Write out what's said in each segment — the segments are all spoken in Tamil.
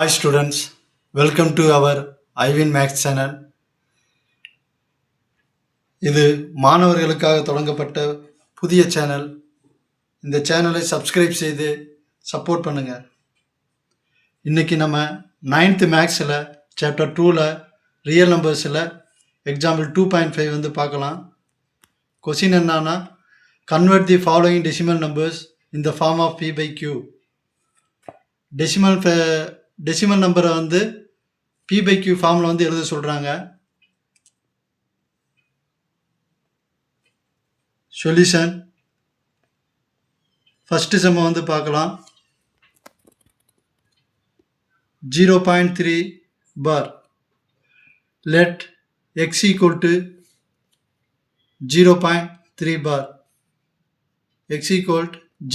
Hi students, welcome to our iWin Max channel. இது மாணவர்களுக்காக தொடங்கப்பட்ட புதிய சேனல். இந்த சேனலை சப்ஸ்கிரைப் செய்து சப்போர்ட் பண்ணுங்க. இன்னைக்கு நம்ம 9th மேக்ஸில் சாப்டர் 2ல ரியல் நம்பர்ஸில் எக்ஸாம்பிள் 2.5 வந்து பார்க்கலாம். கொஸ்டின் என்னன்னா, convert the following decimal numbers in the form of p by q. Decimal நம்பரை வந்து p by q ஃபார்மில் வந்து எழுத சொல்கிறாங்க. சொல்யூஷன் ஃபஸ்ட்டு செம்ம வந்து பார்க்கலாம். 0.3 பார் let x equal to 0.3 bar x equal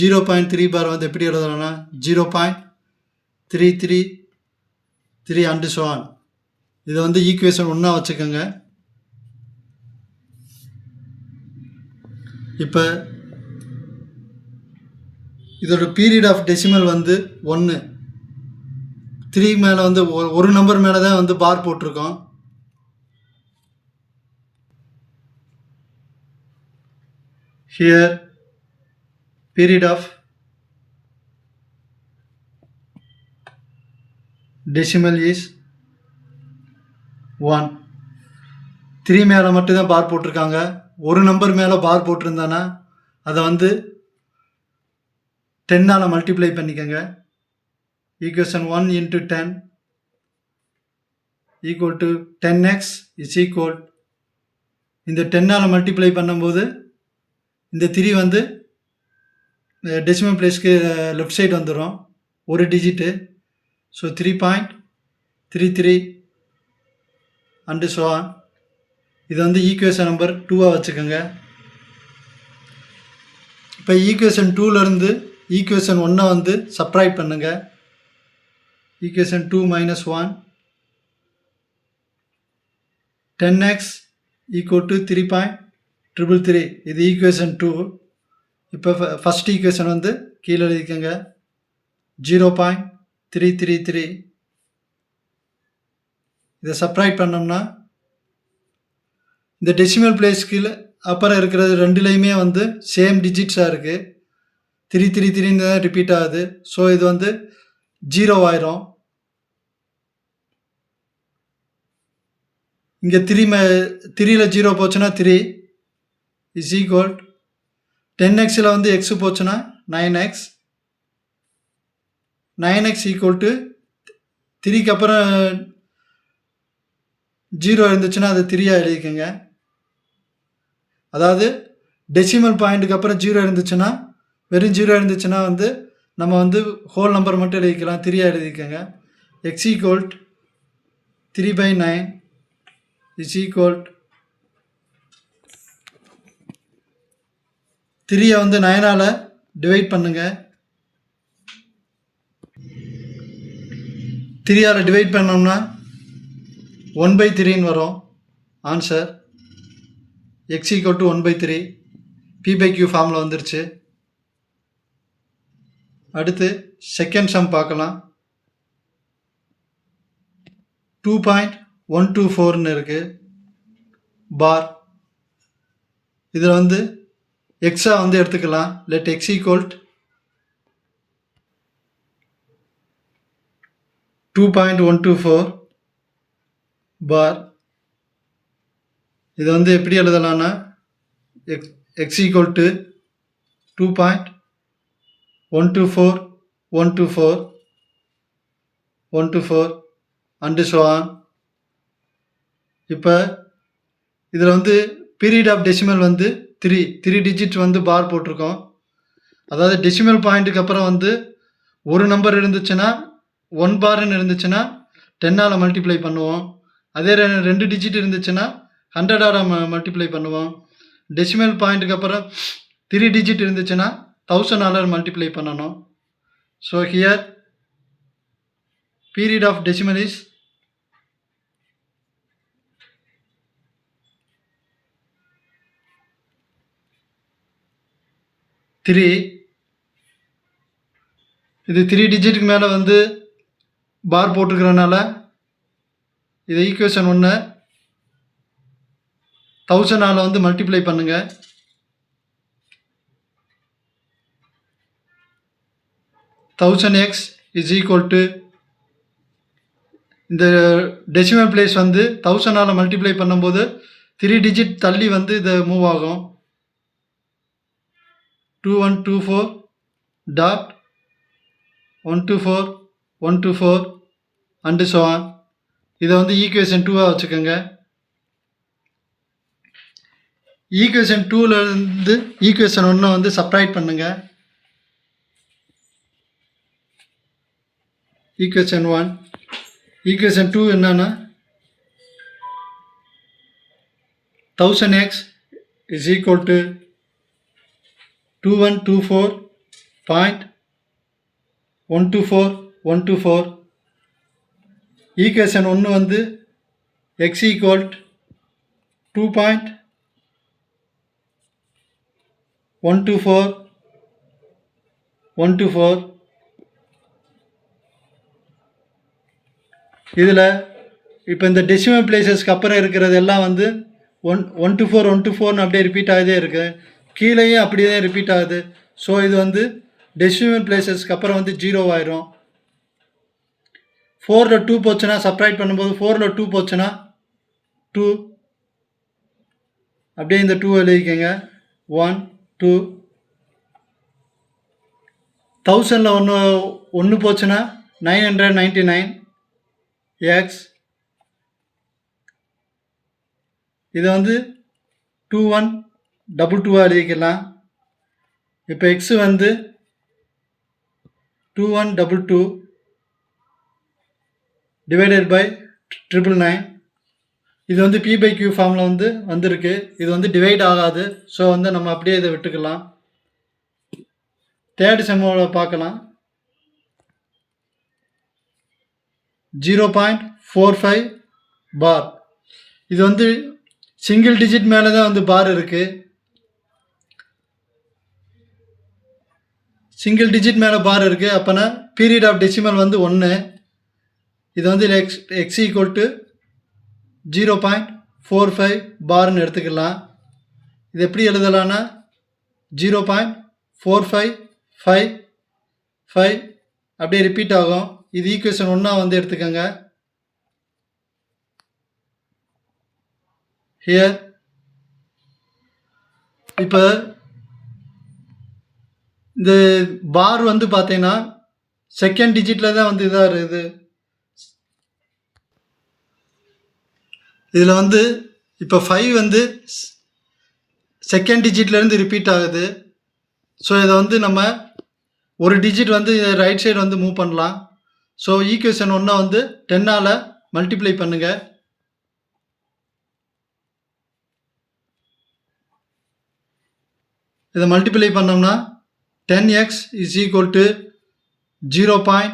0.3 பார் வந்து எப்படி எழுதலாம்னா 0.333 and so on. இதை வந்து ஈக்குவேஷன் 1 வச்சுக்கோங்க. இப்போ இதோட பீரியட் ஆஃப் டெசிமல் வந்து 1. 3 மேலே வந்து ஒரு நம்பர் மேலே தான் வந்து பார் போட்டிருக்கோம். Here period of decimal is 1. 3 மேலே மட்டும்தான் பார் போட்டிருக்காங்க. ஒரு நம்பர் மேலே பார் போட்டிருந்தானா அதை வந்து 10ஆல் மல்டிப்ளை பண்ணிக்கோங்க. Equation 1 into 10 equal to 10x is equal, இந்த 10ஆல் மல்டிப்ளை பண்ணும்போது இந்த 3 வந்து டெசிமல் பிளேஸ்க்கு லெஃப்ட் சைடு வந்துடும், ஒரு digit. So 3.33 and so on. இது வந்து ஈக்குவேஷன் நம்பர் 2 வச்சுக்கோங்க. இப்போ ஈக்குவேஷன் 2லேருந்து ஈக்குவேஷன் 1 வந்து சப்ராக்ட் பண்ணுங்க. Equation 2 - 1 10x equal to 3.33. இது ஈக்குவேஷன் 2. இப்போ ஃபஸ்ட் ஈக்குவேஷன் வந்து கீழே எழுதிக்கோங்க. 0.333. இதை சப்ராக்ட் பண்ணோம்னா இந்த டெசிமல் பிளேஸ்க்கு அப்புறம் இருக்கிறது ரெண்டுலேயுமே வந்து சேம் டிஜிட்ஸாக இருக்குது. 333 தான் ரிப்பீட் ஆகுது. ஸோ இது வந்து 0 ஆயிரும். இங்கே 3ல் 0 போச்சுன்னா 3 இஸ் ஈக்குவல் 10xல் வந்து x போச்சுன்னா 9x. 9x ஈக்குவல் டு 3க்கு அப்புறம் 0 இருந்துச்சுன்னா அது 3ஆக எழுதிக்கோங்க. அதாவது டெசிமல் பாயிண்ட்டுக்கு அப்புறம் 0 இருந்துச்சுன்னா, வெறும் 0 இருந்துச்சுன்னா வந்து நம்ம வந்து ஹோல் நம்பர் மட்டும் எழுதிக்கலாம், 3ஆக எழுதிக்கோங்க. x ஈக்குவல் 3/9 இஸ் ஈக்குவல் 3 வந்து 9ஆல் டிவைட் பண்ணுங்க. 3ஆல் டிவைட் பண்ணோம்னா 1/3 வரும் answer. x equal to 1/3 p by q ஃபார்மில் வந்துருச்சு. அடுத்து செகண்ட் சம் பார்க்கலாம். 2.124 இருக்குது பார். இதில் வந்து எக்ஸாக வந்து எடுத்துக்கலாம். லெட் x equal 2.124 பார். இது வந்து எப்படி எழுதலாம்னா x equal to 2.124 and so on. இப்போ இதில் வந்து பீரியட் ஆஃப் டெசிமல் வந்து 3 டிஜிட் வந்து பார் போட்டிருக்கோம். அதாவது டெசிமல் பாயிண்ட்டுக்கு அப்புறம் வந்து ஒரு நம்பர் இருந்துச்சுன்னா 1 பார்னு இருந்துச்சுன்னா 10ஆல் மல்டிப்ளை பண்ணுவோம். அதே 2 டிஜிட் இருந்துச்சுன்னா 100ஆல் மல்டிப்ளை பண்ணுவோம். டெசிமல் பாயிண்ட்டுக்கு அப்புறம் 3 டிஜிட் இருந்துச்சுன்னா 1000ஆல் மல்டிப்ளை பண்ணணும். So here period of decimal is 3. இது 3 டிஜிட்டுக்கு மேலே வந்து பார் போட்டுக்கிறனால இதை ஈக்குவேஷன் 1 1000 வந்து மல்டிப்ளை பண்ணுங்க. 1000x இஸ் ஈக்குவல் டு இந்த டெசிமல் பிளேஸ் வந்து 1000 மல்டிப்ளை பண்ணும்போது 3 டிஜிட் தள்ளி வந்து இது மூவ் ஆகும். 2124 டாட் 124 124 அண்டு ஸோ ஆன். இதை வந்து ஈக்குவேஷன் 2 வச்சுக்கோங்க. ஈக்குவேஷன் 2லேருந்து ஈக்குவேஷன் 1 வந்து சப்ராக்ட் பண்ணுங்க. ஈக்குவேஷன் 1 ஈக்குவேஷன் 2 என்னன்னா 1000x is equal to 2124.124 equation 1 வந்து x equal 2.124 இதில் இப்போ இந்த டெசிமல் பிளேசஸ்க்கு அப்புறம் இருக்கிறது எல்லாம் வந்து 124 124 அப்படியே ரிப்பீட் ஆகுதே இருக்குது. கீழேயும் அப்படியே தான் ரிப்பீட் ஆகுது. ஸோ இது வந்து டெசிமல் பிளேசஸ்க்கு அப்புறம் வந்து 0 ஆயிரும். 4ல் 2 போச்சுன்னா சப்ராக்ட் பண்ணும்போது 4ல் 2 போச்சுன்னா 2 அப்படியே இந்த 2 எழுதிக்கங்க. 1 2 1000ல் 1 போச்சுன்னா 999 x இதை வந்து 2122 எழுதிக்கலாம். இப்போ எக்ஸ் வந்து 2122 டிவைடட் பை 999. இது வந்து p/q ஃபார்மில் வந்து வந்திருக்கு. இது வந்து டிவைட் ஆகாது. ஸோ வந்து நம்ம அப்படியே இதை விட்டுக்கலாம். தேர்ட் செம்மோட பார்க்கலாம். 0.45 பார். இது வந்து சிங்கிள் டிஜிட் மேலே தான் வந்து பார் இருக்குது. சிங்கிள் டிஜிட் மேலே பார் இருக்குது. அப்போனா பீரியட் ஆஃப் டெசிமல் வந்து 1. இது வந்து எக்ஸ் ஈக்குவல் டு 0.45 பார்னு எடுத்துக்கலாம். இது எப்படி எழுதலான்னா 0.4555 அப்படியே ரிப்பீட் ஆகும். இது ஈக்குவேஷன் 1 வந்து எடுத்துக்கோங்க. ஹியர் இப்போ இந்த பார் வந்து பார்த்தீங்கன்னா செகண்ட் டிஜிட்டில் தான் வந்து இதாக இருக்குது. இதில் வந்து இப்போ 5 வந்து செகண்ட் டிஜிட்லேருந்து ரிப்பீட் ஆகுது. ஸோ இதை வந்து நம்ம ஒரு டிஜிட் வந்து ரைட் சைடு வந்து மூவ் பண்ணலாம். ஸோ ஈக்குவேஷன் 1 வந்து 10 மல்டிப்ளை பண்ணுங்கள். இதை மல்டிப்ளை பண்ணோம்னா 10x இஸ் ஈக்குவல் டு 4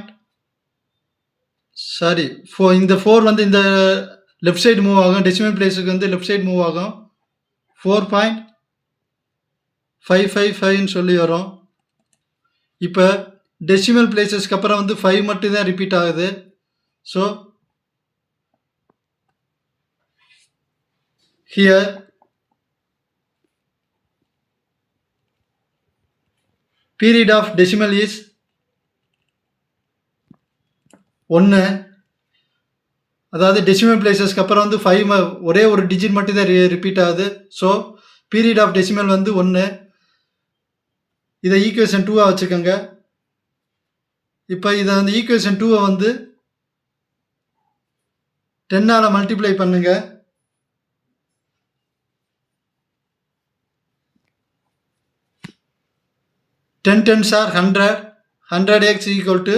இந்த 4 வந்து இந்த லெஃப்ட் சைடு மூவ் ஆகும். டெசிமல் பிளேஸுக்கு வந்து லெஃப்ட் சைடு மூவ் ஆகும். 4.555 சொல்லி வரும். இப்போ டெசிமல் பிளேசஸ்க்கு அப்புறம் வந்து 5 மட்டும் தான் ரிப்பீட் ஆகுது. So here period of decimal is 1. அதாவது டெசிமல் பிளேசஸ்க்கு அப்புறம் வந்து 5 ஒரே ஒரு டிஜிட் மட்டும் தான் ரிப்பீட் ஆகுது. ஸோ பீரியட் ஆஃப் டெசிமல் வந்து 1. இதை ஈக்குவேஷன் 2 வச்சுக்கோங்க. இப்போ இதை வந்து ஈக்குவேஷன் 2 வந்து 10 மல்டிப்ளை பண்ணுங்க. Ten tens are 100. 100x equal to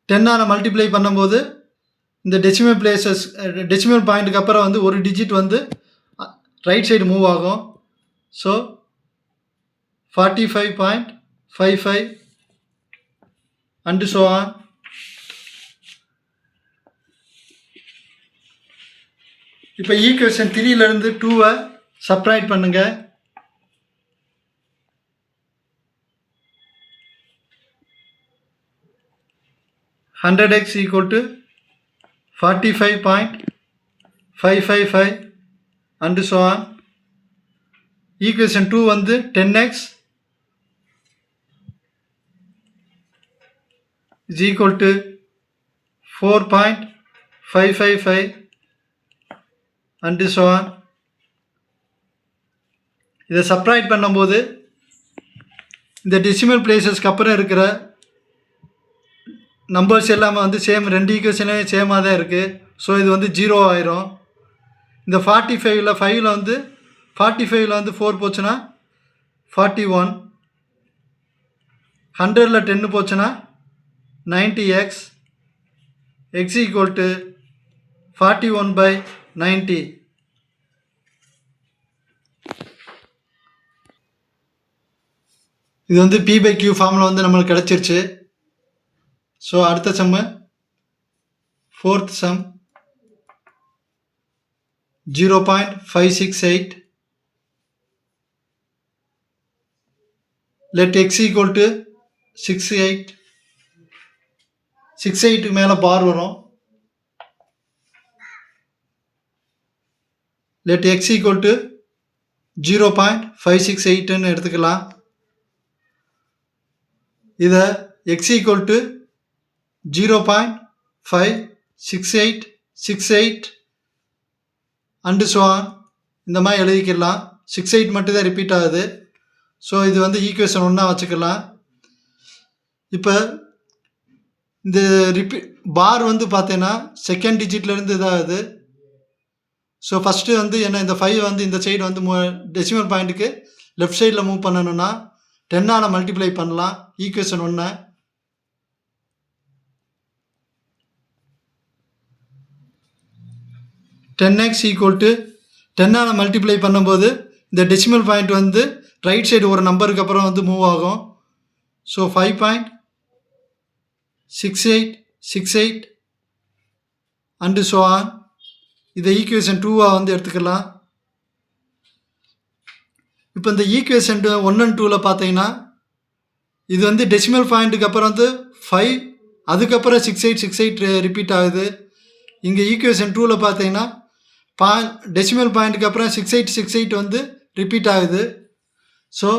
10 multiply பண்ணும்போது இந்த டெசிமல் பாயிண்ட்டுக்கு அப்புறம் வந்து ஒரு டிஜிட் வந்து ரைட் சைடு மூவ் ஆகும். So 45.55 and so on. இப்போ ஈக்குவேஷன் 3லேருந்து 2 சப்ராக்ட் பண்ணுங்க. 100x equal to 45.555 and so on. Equation 2 வந்து 10x is equal to 4.555 and so on. இதை சப்ராக்ட் பண்ணும்போது இந்த டெசிமல் பிளேசஸ்க்கு அப்புறம் இருக்கிற நம்பர்ஸ் எல்லாமே வந்து சேம், ரெண்டு ஈக்குவேஷனே சேமாக தான் இருக்குது. ஸோ இது வந்து 0 ஆயிரும். இந்த 45ல் வந்து 4 போச்சுன்னா 41, 100ல் 10 போச்சுன்னா 90x, x equal to 41/90. இது வந்து p/q ஃபார்முலா வந்து நம்மளுக்கு கிடச்சிருச்சு. ஸோ அடுத்த சம்மு 4th some 0.568. let x equal to 68. 68 மேலே பார் வரும். let x equal to 0.568ன்னு எடுத்துக்கலாம். இதை x equal to 0.56868 and so on இந்த மாதிரி எழுதிக்கலாம். 68 மட்டும் தான் ரிப்பீட் ஆகுது. ஸோ இது வந்து ஈக்குவேஷன் 1 வச்சுக்கலாம். இப்போ இந்த பார் வந்து பார்த்தீங்கன்னா செகண்ட் டிஜிட்லேருந்து இதாகுது. ஸோ ஃபஸ்ட்டு வந்து என்ன, இந்த 5 வந்து இந்த சைடு வந்து டெசிமல் பாயிண்ட்டுக்கு லெஃப்ட் சைடில் மூவ் பண்ணணும்னா 10ஆல் மல்டிப்ளை பண்ணலாம் ஈக்குவேஷன் 1. x ஈக்குவல் டு 10ஆல் மல்டிப்ளை பண்ணும்போது இந்த டெசிமல் பாயிண்ட் வந்து ரைட் சைடு ஒரு நம்பருக்கு அப்புறம் வந்து மூவ் ஆகும். So 5.6868 and so on. இதை ஈக்குவேஷன் 2 வந்து எடுத்துக்கலாம். இப்போ இந்த ஈக்குவேஷன் 1 and 2ல் பார்த்தீங்கன்னா இது வந்து டெசிமல் பாயிண்ட்டுக்கு அப்புறம் வந்து 5, அதுக்கப்புறம் 6868 ரிப்பீட் ஆகுது. இங்கே ஈக்குவேஷன் 2ல் பார்த்தீங்கன்னா டெசிமல் பாயிண்ட்டுக்கு அப்புறம் 6868 வந்து ரிப்பீட் ஆகுது. ஸோ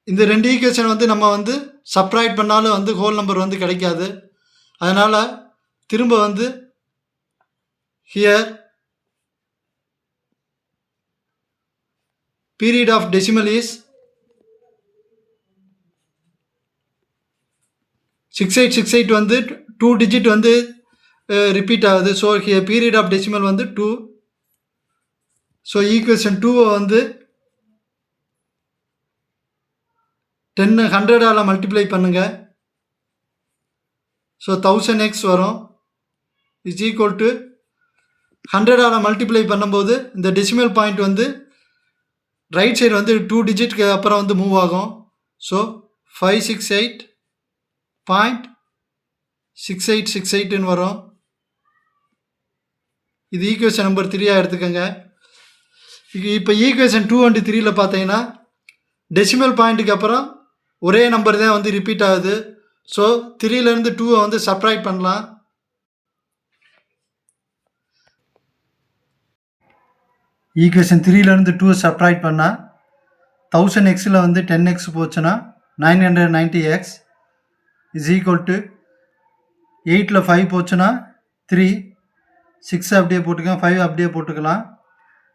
இந்த ரெண்டு ஈக்குவேஷன் வந்து நம்ம வந்து சப்ராக்ட் பண்ணாலும் வந்து ஹோல் நம்பர் வந்து கிடைக்காது. அதனால் திரும்ப வந்து here period of decimal is 6868 வந்து 2 digit வந்து ரிப்பீட் ஆகுது. So here period of decimal வந்து 2. ஸோ ஈக்குவேஷன் 2 வந்து 100ஆல் மல்டிப்ளை பண்ணுங்க. ஸோ 1000x வரும். இஸ் ஈக்குவல் டு 100ஆல் மல்டிப்ளை பண்ணும்போது இந்த டெசிமல் பாயிண்ட் வந்து ரைட் சைடு வந்து 2 டிஜிட்க்கு அப்புறம் வந்து மூவ் ஆகும். ஸோ 568.6868ன்னு வரும். இது ஈக்குவேஷன் நம்பர் 3 எடுத்துக்கோங்க. இப்போ ஈக்குவேஷன் 2 and 3ல் பார்த்தீங்கன்னா டெசிமல் பாயிண்ட்டுக்கு அப்புறம் ஒரே நம்பர் தான் வந்து ரிப்பீட் ஆகுது. ஸோ 3லேருந்து 2 வந்து சப்ராக்ட் பண்ணலாம். ஈக்குவேஷன் 3லேருந்து 2 சப்ராக்ட் பண்ணால் 1000xல் வந்து 10x போச்சுன்னா 990x இஸ் ஈக்குவல் டு 8ல் 5 போச்சுன்னா 3, 6 அப்படியே போட்டுக்கலாம், 5 அப்படியே போட்டுக்கலாம்.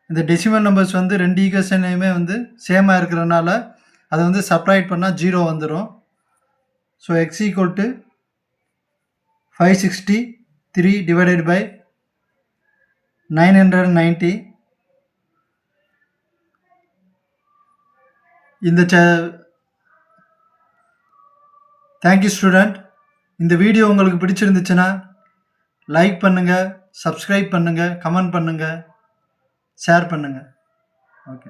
இந்த டெசிமல் நம்பர்ஸ் வந்து ரெண்டு ஈக்குவேஷனையுமே வந்து சேமாக இருக்கிறனால அதை வந்து சப்ராக்ட் பண்ணால் 0 வந்துடும். So x equal to 563 divided by 990. இந்த தேங்க்யூ ஸ்டூடெண்ட். இந்த வீடியோ உங்களுக்கு பிடிச்சிருந்துச்சுன்னா லைக் பண்ணுங்கள், சப்ஸ்கிரைப் பண்ணுங்கள், கமெண்ட் பண்ணுங்கள், ஷேர் பண்ணுங்கள். ஓகே.